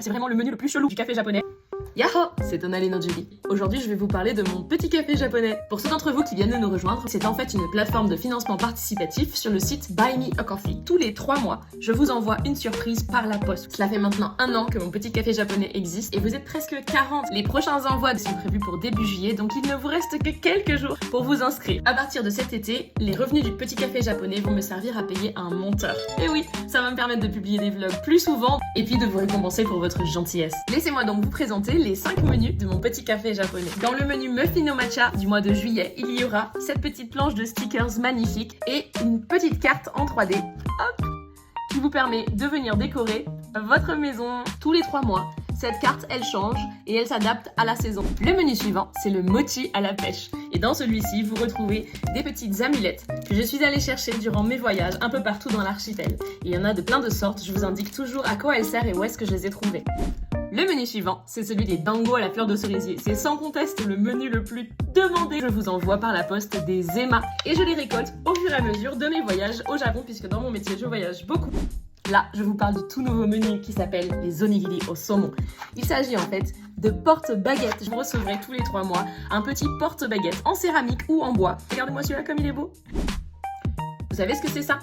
C'est vraiment le menu le plus chelou du café japonais. Yahoo! C'est Tonal et Nojuli. Aujourd'hui, je vais vous parler de mon petit café japonais. Pour ceux d'entre vous qui viennent de nous rejoindre, c'est en fait une plateforme de financement participatif sur le site Buy Me a Coffee. Tous les 3 mois, je vous envoie une surprise par la poste. Cela fait maintenant 1 an que mon petit café japonais existe et vous êtes presque 40. Les prochains envois sont prévus pour début juillet, donc il ne vous reste que quelques jours pour vous inscrire. À partir de cet été, les revenus du petit café japonais vont me servir à payer un monteur. Et oui, ça va me permettre de publier des vlogs plus souvent et puis de vous récompenser pour votre gentillesse. Laissez-moi donc vous présenter les 5 menus de mon petit café japonais. Dans le menu Muffin au matcha du mois de juillet, il y aura cette petite planche de stickers magnifique et une petite carte en 3D, hop, qui vous permet de venir décorer votre maison tous les 3 mois. Cette carte, elle change et elle s'adapte à la saison. Le menu suivant, c'est le mochi à la pêche. Et dans celui-ci, vous retrouvez des petites amulettes que je suis allée chercher durant mes voyages un peu partout dans l'archipel. Il y en a de plein de sortes, je vous indique toujours à quoi elles servent et où est-ce que je les ai trouvées. Le menu suivant, c'est celui des dango à la fleur de cerisier. C'est sans conteste le menu le plus demandé. Je vous envoie par la poste des ema et je les récolte au fur et à mesure de mes voyages au Japon puisque dans mon métier, je voyage beaucoup. Là, je vous parle du tout nouveau menu qui s'appelle les onigiri au saumon. Il s'agit en fait de porte-baguettes. Je recevrai tous les 3 mois un petit porte-baguette en céramique ou en bois. Regardez-moi celui-là comme il est beau. Vous savez ce que c'est ça?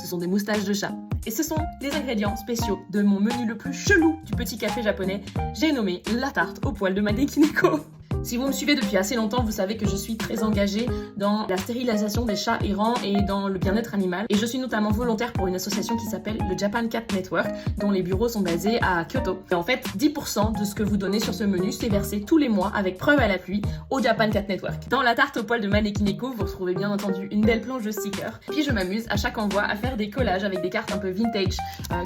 Ce sont des moustaches de chat. Et ce sont les ingrédients spéciaux de mon menu le plus chelou du petit café japonais. J'ai nommé la tarte au poil de Manekineko. Si vous me suivez depuis assez longtemps, vous savez que je suis très engagée dans la stérilisation des chats errants et dans le bien-être animal. Et je suis notamment volontaire pour une association qui s'appelle le Japan Cat Network, dont les bureaux sont basés à Kyoto. Et en fait, 10% de ce que vous donnez sur ce menu, c'est versé tous les mois avec preuve à l'appui au Japan Cat Network. Dans la tarte au poil de Manekineko, vous retrouvez bien entendu une belle planche de stickers. Puis je m'amuse à chaque envoi à faire des collages avec des cartes un peu vintage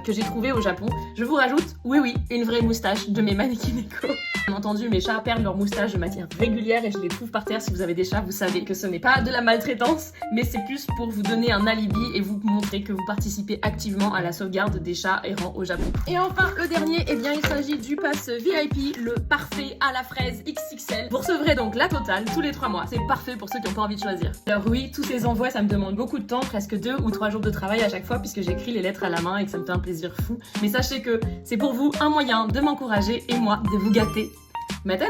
que j'ai trouvées au Japon. Je vous rajoute, oui, une vraie moustache de mes Manekineko. Bien entendu, mes chats perdent leur moustache de manière régulière et je les trouve par terre. Si vous avez des chats, vous savez que ce n'est pas de la maltraitance, mais c'est plus pour vous donner un alibi et vous montrer que vous participez activement à la sauvegarde des chats errants au Japon. Et enfin, le dernier, eh bien, il s'agit du pass VIP, le parfait à la fraise XXL. Vous recevrez donc la totale tous les 3 mois. C'est parfait pour ceux qui n'ont pas envie de choisir. Alors oui, tous ces envois, ça me demande beaucoup de temps, presque 2 ou 3 jours de travail à chaque fois puisque j'écris les lettres à la main et que ça me fait un plaisir fou. Mais sachez que c'est pour vous un moyen de m'encourager et moi de vous gâter. Matane!